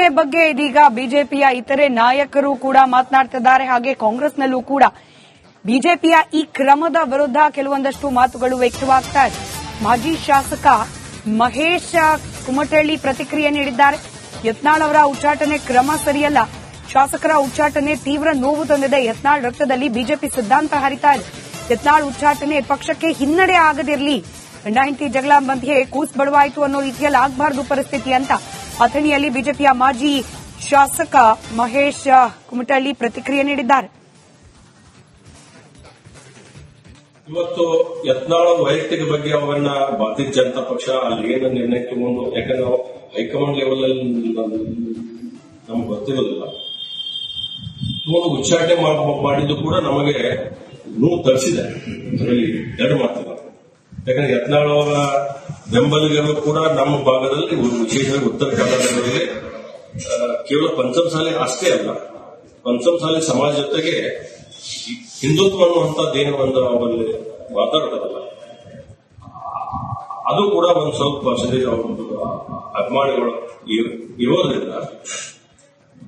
ಘಟನೆ ಬಗ್ಗೆ ಇದೀಗ ಬಿಜೆಪಿಯ ಇತರೆ ನಾಯಕರು ಕೂಡ ಮಾತನಾಡ್ತಿದ್ದಾರೆ. ಹಾಗೆ ಕಾಂಗ್ರೆಸ್ನಲ್ಲೂ ಕೂಡ ಬಿಜೆಪಿಯ ಈ ಕ್ರಮದ ವಿರುದ್ಧ ಕೆಲವೊಂದಷ್ಟು ಮಾತುಗಳು ವ್ಯಕ್ತವಾಗ್ತಾ ಇದೆ. ಮಾಜಿ ಶಾಸಕ ಮಹೇಶ್ ಕುಮಟಳ್ಳಿ ಪ್ರತಿಕ್ರಿಯೆ ನೀಡಿದ್ದಾರೆ. ಯತ್ನಾಳ್ ಅವರ ಉಚ್ಚಾಟನೆ ಕ್ರಮ ಸರಿಯಲ್ಲ, ಶಾಸಕರ ಉಚ್ಚಾಟನೆ ತೀವ್ರ ನೋವು ತಂದಿದೆ. ಯತ್ನಾಳ್ ರಕ್ತದಲ್ಲಿ ಬಿಜೆಪಿ ಸಿದ್ಧಾಂತ ಹರಿತಾ ಇದೆ. ಯತ್ನಾಳ್ ಉಚ್ಚಾಟನೆ ಪಕ್ಷಕ್ಕೆ ಹಿನ್ನಡೆ ಆಗದಿರಲಿ, ಗಂಡ ಹೆಂಡತಿ ಜಗಳ ಮಧ್ಯೆ ಕೂಸ್ ಬಡವಾಯಿತು ಅನ್ನೋ ರೀತಿಯಲ್ಲಿ ಆಗಬಾರದು ಪರಿಸ್ಥಿತಿ ಅಂತ ಅಥಣಿಯಲ್ಲಿ ಬಿಜೆಪಿಯ ಮಾಜಿ ಶಾಸಕ ಮಹೇಶ್ ಕುಮಟಳ್ಳಿ ಪ್ರತಿಕ್ರಿಯೆ ನೀಡಿದ್ದಾರೆ. ಇವತ್ತು ಯತ್ನಾಳ್ ವೈಯಕ್ತಿಕ ಬಗ್ಗೆ ಅವರನ್ನ ಭಾರತೀಯ ಜನತಾ ಪಕ್ಷ ಅಲ್ಲಿ ಏನು ನಿರ್ಣಯ ತಗೊಂಡು, ಯಾಕಂದ್ರೆ ನಾವು ಹೈಕಮಾಂಡ್ ಲೆವೆಲ್ ಅಲ್ಲಿ ನಮ್ಗೆ ಗೊತ್ತಿರೋದಿಲ್ಲ, ಉಚ್ಚಾಟನೆ ಮಾಡಿದ್ದು ಕೂಡ ನಮಗೆ ನೋವು ತರಿಸಿದೆ. ಅದರಲ್ಲಿ ಎರಡು ಮಾತಿಲ್ಲ. ಯಾಕಂದ್ರೆ ಯತ್ನಾಳ್ ಅವರ ಬೆಂಬಲಿಗರು ಕೂಡ ನಮ್ಮ ಭಾಗದಲ್ಲಿ, ವಿಶೇಷವಾಗಿ ಉತ್ತರ ಕರ್ನಾಟಕದಲ್ಲಿ ಕೇವಲ ಪಂಚಮಸಾಲಿ ಅಷ್ಟೇ ಅಲ್ಲ, ಪಂಚಮಸಾಲಿ ಸಮಾಜ ಜೊತೆಗೆ ಹಿಂದುತ್ವ ಅನ್ನುವಂಥದ್ದೇನು ಒಂದು ಅವರಲ್ಲಿ ಮಾತಾಡ್ತಾರಲ್ಲ, ಅದು ಕೂಡ ಒಂದು ಸ್ವಲ್ಪ ಅಭಿಮಾನಿಗಳು ಇರೋದ್ರಿಂದ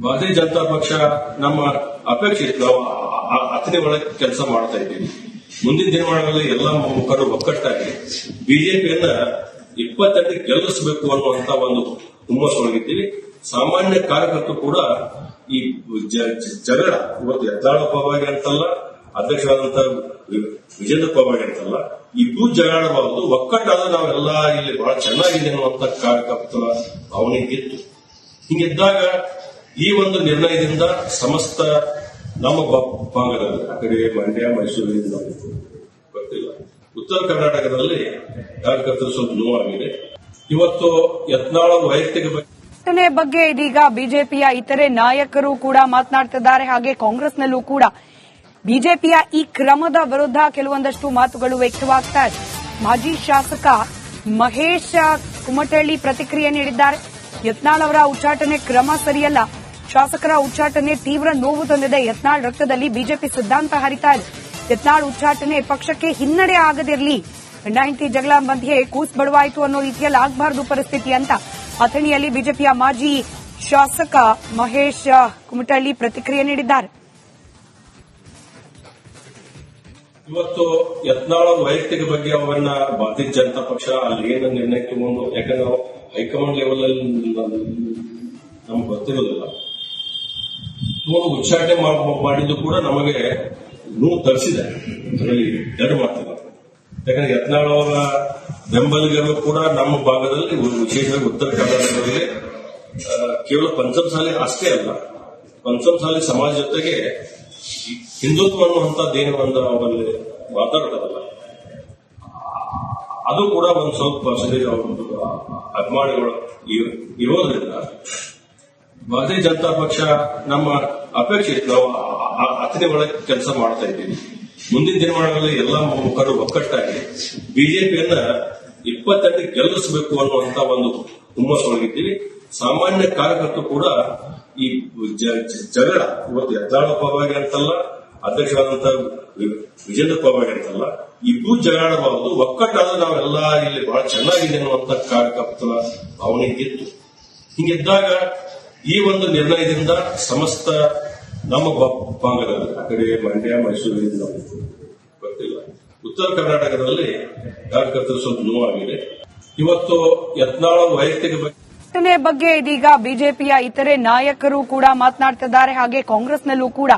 ಭಾರತೀಯ ಜನತಾ ಪಕ್ಷ ನಮ್ಮ ಅಪೇಕ್ಷೆ ನಾವು ಅಥಣಿ ಒಳಗೆ ಕೆಲಸ ಮಾಡ್ತಾ ಇದ್ದೀವಿ. ಮುಂದಿನ ದಿನಮಾನಗಳಲ್ಲಿ ಎಲ್ಲ ಮುಖಂಡರು ಒಕ್ಕಟ್ಟಾಗಿ ಬಿಜೆಪಿಯನ್ನ 28 ಗೆಲ್ಲಿಸಬೇಕು ಅನ್ನುವಂತ ಒಂದು ಹುಮ್ಮಸ್ಸೊಳಗಿದ್ದೀವಿ. ಸಾಮಾನ್ಯ ಕಾರ್ಯಕರ್ತರು ಕೂಡ ಈ ಜಗಳ ಇವತ್ತು ಯತ್ನಾಳ್ ಪರವಾಗಿ ಅಂತಲ್ಲ, ಅಧ್ಯಕ್ಷರಾದಂತ ವಿಜೇಂದ್ರ ಪರವಾಗಿ ಅಂತಲ್ಲ, ಇಬ್ಬರು ಜಗಳಾಡಬಾರದು, ಒಕ್ಕಟ್ಟಾದ್ರೆ ನಾವೆಲ್ಲ ಇಲ್ಲಿ ಬಹಳ ಚೆನ್ನಾಗಿದೆ ಅನ್ನುವಂತ ಕಾರ್ಯಕರ್ತರ ಭಾವನೆ ಇತ್ತು. ಹಿಂಗಿದ್ದಾಗ ಈ ಒಂದು ನಿರ್ಣಯದಿಂದ ಸಮಸ್ತ ನಮ್ಮ ಭಾಗದಲ್ಲಿ, ಆ ಕಡೆ ಮಂಡ್ಯ, ಮೈಸೂರಿನಿಂದ ಗೊತ್ತಿಲ್ಲ, ಉತ್ತರ ಕರ್ನಾಟಕದಲ್ಲಿ ಕಾರ್ಯಕರ್ತರು ಸ್ವಲ್ಪ ನೋವಾಗಿದೆ. ಇವತ್ತು ಯತ್ನಾಳ್ ವೈಯಕ್ತಿಕ ಘಟನೆ ಬಗ್ಗೆ ಇದೀಗ ಬಿಜೆಪಿಯ ಇತರೆ ನಾಯಕರು ಕೂಡ ಮಾತನಾಡ್ತಿದ್ದಾರೆ. ಹಾಗೆ ಕಾಂಗ್ರೆಸ್ನಲ್ಲೂ ಕೂಡ ಬಿಜೆಪಿಯ ಈ ಕ್ರಮದ ವಿರುದ್ಧ ಕೆಲವೊಂದಷ್ಟು ಮಾತುಗಳು ವ್ಯಕ್ತವಾಗ್ತಾ ಇದೆ. ಮಾಜಿ ಶಾಸಕ ಮಹೇಶ್ ಕುಮಟಳ್ಳಿ ಪ್ರತಿಕ್ರಿಯೆ ನೀಡಿದ್ದಾರೆ. ಯತ್ನಾಳ್ ಅವರ ಉಚ್ಚಾಟನೆ ಕ್ರಮ ಸರಿಯಲ್ಲ, ಶಾಸಕರ ಉಚ್ಚಾಟನೆ ತೀವ್ರ ನೋವು ತಂದಿದೆ. ಯತ್ನಾಳ್ ರಕ್ತದಲ್ಲಿ ಬಿಜೆಪಿ ಸಿದ್ಧಾಂತ ಹರಿತಾ ಇದೆ. ಯತ್ನಾಳ್ ಉಚ್ಚಾಟನೆ ಪಕ್ಷಕ್ಕೆ ಹಿನ್ನಡೆ ಆಗದಿರಲಿ, ಗಂಡ ಹೆಂಡತಿ ಜಗಳ ಮಧ್ಯೆ ಕೂಸ್ ಬಡವಾಯಿತು ಅನ್ನೋ ರೀತಿಯಲ್ಲಿ ಆಗಬಾರದು ಪರಿಸ್ಥಿತಿ ಅಂತ ಅಥಣಿಯಲ್ಲಿ ಬಿಜೆಪಿಯ ಮಾಜಿ ಶಾಸಕ ಮಹೇಶ್ ಕುಮಟಳ್ಳಿ ಪ್ರತಿಕ್ರಿಯೆ ನೀಡಿದ್ದಾರೆ. ಇವತ್ತು ಯತ್ನಾಳ್ ವೈಯಕ್ತಿಕ ಬಗ್ಗೆ ಅವರನ್ನ ಭಾರತೀಯ ಜನತಾ ಪಕ್ಷ ಅಲ್ಲಿ ಏನು ನಿರ್ಣಯ ತಗೊಂಡು, ಯಾಕಂದ್ರೆ ನಾವು ಹೈಕಮಾಂಡ್ ಲೆವೆಲ್ ಅಲ್ಲಿ ನಮ್ಗೆ ಗೊತ್ತಿರೋದಿಲ್ಲ, ಉಚ್ಚಾಟನೆ ಮಾಡಿದ್ದು ಕೂಡ ನಮಗೆ ನೋವು ತರಿಸಿದೆ. ಅದರಲ್ಲಿ ಎರಡು ಮಾತಿಲ್ಲ. ಯಾಕಂದ್ರೆ ಯತ್ನಾಳ್ ಅವರ ಬೆಂಬಲಿಗರು ಕೂಡ ನಮ್ಮ ಭಾಗದಲ್ಲಿ, ವಿಶೇಷವಾಗಿ ಉತ್ತರ ಕರ್ನಾಟಕದಲ್ಲಿ ಕೇವಲ ಪಂಚಮಸಾಲಿ ಅಷ್ಟೇ ಅಲ್ಲ, ಪಂಚಮಸಾಲಿ ಸಮಾಜ ಜೊತೆಗೆ ಹಿಂದುತ್ವ ಅನ್ನುವಂಥದ್ದೇನು ಒಂದು ಅವರಲ್ಲಿ ಮಾತಾಡ್ತಾರಲ್ಲ, ಅದು ಕೂಡ ಒಂದು ಸ್ವಲ್ಪ ಅಭಿಮಾನಿಗಳು ಇರೋದ್ರಿಂದ ಭಾರತೀಯ ಜನತಾ ಪಕ್ಷ ನಮ್ಮ ಅಪೇಕ್ಷೆ ನಾವು ಅಥಣಿ ಒಳಗೆ ಕೆಲಸ ಮಾಡ್ತಾ ಇದ್ದೀವಿ. ಮುಂದಿನ ದಿನಮಾನಗಳಲ್ಲಿ ಎಲ್ಲ ಮುಖಂಡರು ಒಕ್ಕಟ್ಟಾಗಿ ಬಿಜೆಪಿಯನ್ನ 28 ಗೆಲ್ಲಿಸಬೇಕು ಅನ್ನುವಂತ ಒಂದು ಹುಮ್ಮಸ್ಸೊಳಗಿದ್ದೀವಿ. ಸಾಮಾನ್ಯ ಕಾರ್ಯಕರ್ತರು ಕೂಡ ಈ ಜಗಳ ಇವತ್ತು ಯತ್ನಾಳ್ ಪರವಾಗಿ ಅಂತಲ್ಲ, ಅಧ್ಯಕ್ಷರಾದಂತ ವಿಜೇಂದ್ರ ಪರವಾಗಿ ಅಂತಲ್ಲ, ಇಬ್ಬರು ಜಗಳಾಡಬಾರದು, ಒಕ್ಕಟ್ಟಾದ್ರೆ ನಾವೆಲ್ಲ ಇಲ್ಲಿ ಬಹಳ ಚೆನ್ನಾಗಿದೆ ಅನ್ನುವಂತ ಕಾರ್ಯಕರ್ತರ ಭಾವನೆ ಇತ್ತು. ಹಿಂಗಿದ್ದಾಗ ಈ ಒಂದು ನಿರ್ಣಯದಿಂದ ಸಮಸ್ತ ನಮ್ಮ ಭಾಗದಲ್ಲಿ, ಆ ಕಡೆ ಮಂಡ್ಯ, ಮೈಸೂರಿನಿಂದ ಗೊತ್ತಿಲ್ಲ, ಉತ್ತರ ಕರ್ನಾಟಕದಲ್ಲಿ ಕಾರ್ಯಕರ್ತರು ಸ್ವಲ್ಪ ನೋವಾಗಿದೆ. ಇವತ್ತು ಯತ್ನಾಳ್ ವೈಯಕ್ತಿಕ ಘಟನೆ ಬಗ್ಗೆ ಇದೀಗ ಬಿಜೆಪಿಯ ಇತರೆ ನಾಯಕರು ಕೂಡ ಮಾತನಾಡ್ತಿದ್ದಾರೆ. ಹಾಗೆ ಕಾಂಗ್ರೆಸ್ನಲ್ಲೂ ಕೂಡ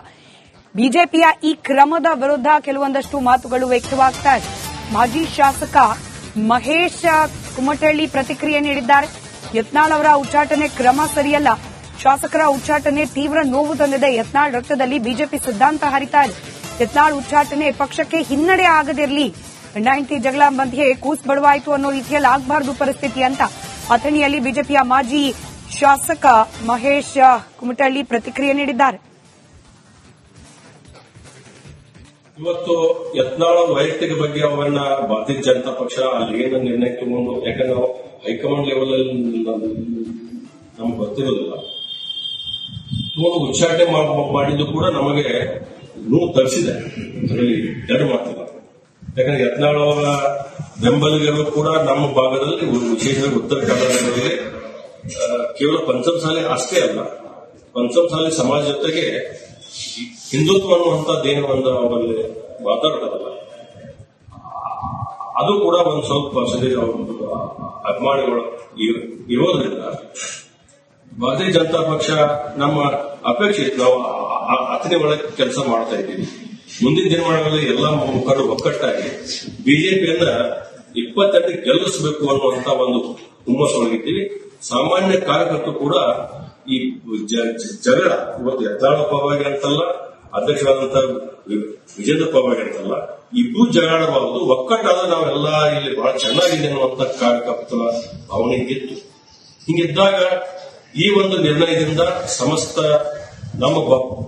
ಬಿಜೆಪಿಯ ಈ ಕ್ರಮದ ವಿರುದ್ಧ ಕೆಲವೊಂದಷ್ಟು ಮಾತುಗಳು ವ್ಯಕ್ತವಾಗ್ತಾ ಇದೆ. ಮಾಜಿ ಶಾಸಕ ಮಹೇಶ್ ಕುಮಟಳ್ಳಿ ಪ್ರತಿಕ್ರಿಯೆ ನೀಡಿದ್ದಾರೆ. ಯತ್ನಾಳ್ ಅವರ ಉಚ್ಚಾಟನೆ ಕ್ರಮ ಸರಿಯಲ್ಲ, ಶಾಸಕರ ಉಚ್ಚಾಟನೆ ತೀವ್ರ ನೋವು ತಂದಿದೆ. ಯತ್ನಾಳ್ ರಕ್ತದಲ್ಲಿ ಬಿಜೆಪಿ ಸಿದ್ಧಾಂತ ಹರಿತಾ ಇದೆ. ಯತ್ನಾಳ್ ಉಚ್ಚಾಟನೆ ಪಕ್ಷಕ್ಕೆ ಹಿನ್ನಡೆ ಆಗದಿರಲಿ, ಗಂಡ ಹೆಂಡತಿ ಜಗಳ ಮಧ್ಯೆ ಕೂಸ್ ಬಡವಾಯಿತು ಅನ್ನೋ ರೀತಿಯಲ್ಲಿ ಆಗಬಾರದು ಪರಿಸ್ಥಿತಿ ಅಂತ ಅಥಣಿಯಲ್ಲಿ ಬಿಜೆಪಿಯ ಮಾಜಿ ಶಾಸಕ ಮಹೇಶ್ ಕುಮಟಳ್ಳಿ ಪ್ರತಿಕ್ರಿಯೆ ನೀಡಿದ್ದಾರೆ. ಇವತ್ತು ಯತ್ನಾಳ್ ವೈಯಕ್ತಿಕ ಬಗ್ಗೆ ಅವರನ್ನ ಭಾರತೀಯ ಜನತಾ ಪಕ್ಷ ಅಲ್ಲಿ ಏನು ನಿರ್ಣಯ ತಗೊಂಡು, ಯಾಕಂದ್ರೆ ನಾವು ಹೈಕಮಾಂಡ್ ಲೆವೆಲ್ ಅಲ್ಲಿ ನಮ್ಗೆ ಗೊತ್ತಿರೋದಿಲ್ಲ, ಉಚ್ಚಾಟನೆ ಮಾಡಿದ್ದು ಕೂಡ ನಮಗೆ ನೋವು ತರಿಸಿದೆ. ಅದರಲ್ಲಿ ಎರಡು ಮಾತಿಲ್ಲ. ಯಾಕಂದ್ರೆ ಯತ್ನಾಳ್ ಅವರ ಬೆಂಬಲಿಗರು ಕೂಡ ನಮ್ಮ ಭಾಗದಲ್ಲಿ, ವಿಶೇಷವಾಗಿ ಉತ್ತರ ಕರ್ನಾಟಕದಲ್ಲಿ ಕೇವಲ ಪಂಚಮಸಾಲಿ ಅಷ್ಟೇ ಅಲ್ಲ, ಪಂಚಮಸಾಲಿ ಸಮಾಜ ಜೊತೆಗೆ ಹಿಂದುತ್ವ ಅನ್ನುವಂಥದ್ದೇನು ಒಂದು ಅವರಲ್ಲಿ ಮಾತಾಡ್ತಾರಲ್ಲ, ಅದು ಕೂಡ ಒಂದು ಸ್ವಲ್ಪ ಪರ್ಸೆಂಟೇಜ್ ಅಭಿಮಾನಿಗಳು ಇರೋದ್ರಿಂದ ಭಾರತೀಯ ಜನತಾ ಪಕ್ಷ ನಮ್ಮ ಅಪೇಕ್ಷೆ ನಾವು ಅತನೇ ಒಳಗೆ ಕೆಲಸ ಮಾಡ್ತಾ ಇದ್ದೀವಿ. ಮುಂದಿನ ದಿನಮಾನಗಳಲ್ಲಿ ಎಲ್ಲ ಮುಖಂಡರು ಒಕ್ಕಟ್ಟಾಗಿ ಬಿಜೆಪಿಯನ್ನ 28 ಗೆಲ್ಲಿಸಬೇಕು ಅನ್ನುವಂತ ಒಂದು ಹುಮ್ಮಸ್ಸೊಳಗಿದ್ದೀವಿ. ಸಾಮಾನ್ಯ ಕಾರ್ಯಕರ್ತರು ಕೂಡ ಈ ಜಗಳ ಇವತ್ತು ಯತ್ನಾಳ ಪರವಾಗಿ ಅಂತಲ್ಲ, ಅಧ್ಯಕ್ಷರಾದಂತಹ ವಿಜೇಂದ್ರ ಪರವಾಗಿ ಅಂತಲ್ಲ, ಇಬ್ಬರು ಜಗಳಾಡಬಾರದು, ಒಕ್ಕಟ್ಟಾದ ನಾವೆಲ್ಲ ಇಲ್ಲಿ ಬಹಳ ಚೆನ್ನಾಗಿದೆ ಅನ್ನುವಂತ ಕಾರ್ಯಕರ್ತರ ಭಾವನೆ ಇತ್ತು. ಹಿಂಗಿದ್ದಾಗ ಈ ಒಂದು ನಿರ್ಣಯದಿಂದ ಸಮಸ್ತ ನಮ್ಮ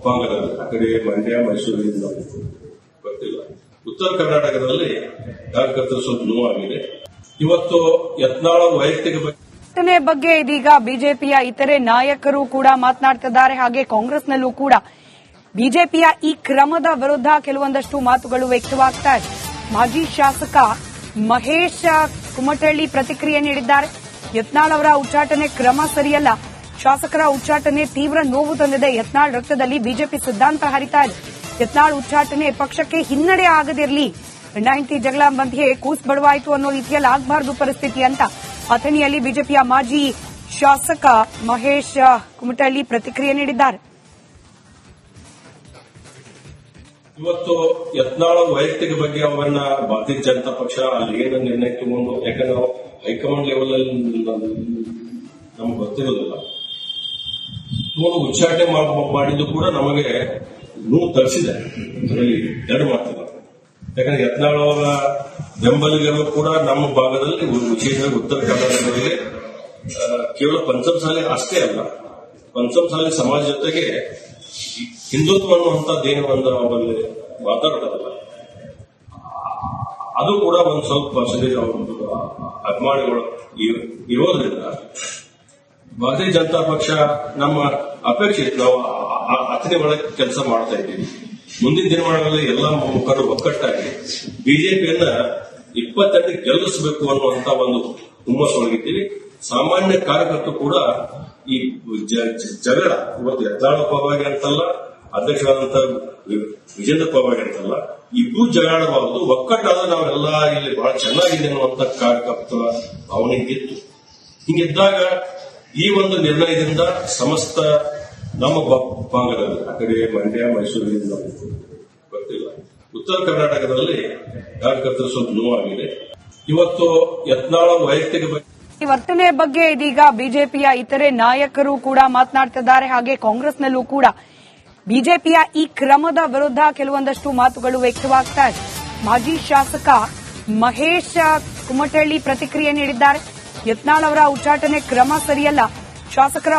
ಭಾಗದಲ್ಲಿ ಆ ಕಡೆ ಮಂಡ್ಯ ಮೈಸೂರಿನಿಂದ ಗೊತ್ತಿಲ್ಲ, ಉತ್ತರ ಕರ್ನಾಟಕದಲ್ಲಿ ಕಾರ್ಯಕರ್ತರು ಸ್ವಲ್ಪ ನೋವಾಗಿದೆ. ಇವತ್ತು ಯತ್ನಾಳ ವೈಯಕ್ತಿಕ ಘಟನೆ ಬಗ್ಗೆ ಇದೀಗ ಬಿಜೆಪಿಯ ಇತರೆ ನಾಯಕರು ಕೂಡ ಮಾತನಾಡ್ತಿದ್ದಾರೆ. ಹಾಗೆ ಕಾಂಗ್ರೆಸ್ನಲ್ಲೂ ಕೂಡ ಬಿಜೆಪಿಯ ಈ ಕ್ರಮದ ವಿರುದ್ಧ ಕೆಲವೊಂದಷ್ಟು ಮಾತುಗಳು ವ್ಯಕ್ತವಾಗ್ತಾ ಇದೆ. ಮಾಜಿ ಶಾಸಕ ಮಹೇಶ್ ಕುಮಟಳ್ಳಿ ಪ್ರತಿಕ್ರಿಯೆ ನೀಡಿದ್ದಾರೆ. ಯತ್ನಾಳ್ ಅವರ ಉಚ್ಚಾಟನೆ ಕ್ರಮ ಸರಿಯಲ್ಲ, ಶಾಸಕರ ಉಚ್ಚಾಟನೆ ತೀವ್ರ ನೋವು ತಂದಿದೆ. ಯತ್ನಾಳ್ ರಕ್ತದಲ್ಲಿ ಬಿಜೆಪಿ ಸಿದ್ಧಾಂತ ಹರಿತಾ ಇದೆ. ಯತ್ನಾಳ್ ಉಚ್ಚಾಟನೆ ಪಕ್ಷಕ್ಕೆ ಹಿನ್ನಡೆ ಆಗದಿರಲಿ, ಹೆಂಡತಿ ಜಗಳ ಮಧ್ಯೆ ಕೂಸ್ ಬಡವಾಯಿತು ಅನ್ನೋ ರೀತಿಯಲ್ಲಿ ಆಗಬಾರದು ಪರಿಸ್ಥಿತಿ ಅಂತ ಅಥಣಿಯಲ್ಲಿ ಬಿಜೆಪಿಯ ಮಾಜಿ ಶಾಸಕ ಮಹೇಶ್ ಕುಮಟಳ್ಳಿ ಪ್ರತಿಕ್ರಿಯೆ ನೀಡಿದ್ದಾರೆ. ಇವತ್ತು ಯತ್ನಾಳ ವೈಯಕ್ತಿಕ ಬಗ್ಗೆ ಅವರನ್ನ ಭಾರತೀಯ ಜನತಾ ಪಕ್ಷ ಅಲ್ಲಿ ಏನು ನಿರ್ಣಯ ತಗೊಂಡು, ಯಾಕಂದ್ರೆ ನಾವು ಹೈಕಮಾಂಡ್ ಲೆವೆಲ್ ಅಲ್ಲಿ ನಮ್ಗೆ ಗೊತ್ತಿರೋದಿಲ್ಲ, ತಗೊಂಡು ಉಚ್ಚಾಟನೆ ಮಾಡಿದ್ದು ಕೂಡ ನಮಗೆ ನೋವು ತರಿಸಿದೆ. ಅದರಲ್ಲಿ ಎರಡು ಮಾತಿಲ್ಲ. ಯಾಕಂದ್ರೆ ಯತ್ನಾಳ್ ಅವರ ಬೆಂಬಲಿಗರು ಕೂಡ ನಮ್ಮ ಭಾಗದಲ್ಲಿ ವಿಶೇಷವಾಗಿ ಉತ್ತರ ಕರ್ನಾಟಕದಲ್ಲಿ ಕೇವಲ ಪಂಚಮಸಾಲಿ ಅಷ್ಟೇ ಅಲ್ಲ, ಪಂಚಮಸಾಲಿ ಸಮಾಜ ಜೊತೆಗೆ ಹಿಂದುತ್ವ ಅನ್ನುವಂಥದ್ದೇನು ಒಂದು ಅವರಲ್ಲಿ ಮಾತಾಡ್ತಾರಲ್ಲ, ಅದು ಕೂಡ ಒಂದು ಸ್ವಲ್ಪ ಪರ್ಸೆಂಟೇಜ್ ಅಭಿಮಾನಿಗಳು ಇರೋದ್ರಿಂದ ಭಾರತೀಯ ಜನತಾ ಪಕ್ಷ ನಮ್ಮ ಅಪೇಕ್ಷೆ ನಾವು ಅತನೇ ಒಳಗೆ ಕೆಲಸ ಮಾಡ್ತಾ ಇದ್ದೀವಿ. ಮುಂದಿನ ದಿನಮಾನಗಳಲ್ಲಿ ಎಲ್ಲ ಮುಖಂಡರು ಒಕ್ಕಟ್ಟಾಗಿ ಬಿಜೆಪಿಯನ್ನ 28 ಗೆಲ್ಲಿಸಬೇಕು ಅನ್ನುವಂತ ಒಂದು ಹುಮ್ಮಸ್ಸೊಳಗಿದ್ದೀವಿ. ಸಾಮಾನ್ಯ ಕಾರ್ಯಕರ್ತರು ಕೂಡ ಈ ಜಗಳ ಇವತ್ತು ಯತ್ನಾಳ ಪರವಾಗಿ ಅಂತಲ್ಲ, ಅಧ್ಯಕ್ಷರಾದಂತಹ ವಿಜೇಂದ್ರ ಪರವಾಗಿ ಅಂತಲ್ಲ, ಇಬ್ಬರು ಜಗಳಾಡಬಾರದು, ಒಕ್ಕಟ್ಟಾದ ನಾವೆಲ್ಲ ಇಲ್ಲಿ ಬಹಳ ಚೆನ್ನಾಗಿದೆ ಅನ್ನುವಂತ ಕಾರ್ಯಕರ್ತರ ಭಾವನೆ ಇತ್ತು. ಹಿಂಗಿದ್ದಾಗ ಈ ಒಂದು ನಿರ್ಣಯದಿಂದ ಸಮಸ್ತ ನಮ್ಮ ಭಾಗದಲ್ಲಿ ಆ ಕಡೆ ಮಂಡ್ಯ ಮೈಸೂರಿನಿಂದ ಗೊತ್ತಿಲ್ಲ, ಉತ್ತರ ಕರ್ನಾಟಕದಲ್ಲಿ ಕಾರ್ಯಕರ್ತರು ಸ್ವಲ್ಪ ನೋವಾಗಿದೆ. ಇವತ್ತು ಯತ್ನಾಳ ವೈಯಕ್ತಿಕ ಈ ವರ್ತನೆ ಬಗ್ಗೆ ಇದೀಗ ಬಿಜೆಪಿಯ ಇತರೆ ನಾಯಕರು ಕೂಡ ಮಾತನಾಡ್ತಿದ್ದಾರೆ. ಹಾಗೆ ಕಾಂಗ್ರೆಸ್ನಲ್ಲೂ ಕೂಡ ಬಿಜೆಪಿಯ ಈ ಕ್ರಮದ ವಿರುದ್ಧ ಕೆಲವೊಂದಷ್ಟು ಮಾತುಗಳು ವ್ಯಕ್ತವಾಗ್ತಾ ಇದೆ. ಮಾಜಿ ಶಾಸಕ ಮಹೇಶ್ ಕುಮಟಳ್ಳಿ ಪ್ರತಿಕ್ರಿಯೆ ನೀಡಿದ್ದಾರೆ. ಯತ್ನಾಳ್ ಅವರ ಉಚ್ಚಾಟನೆ ಕ್ರಮ ಸರಿಯಲ್ಲ, ಶಾಸಕರ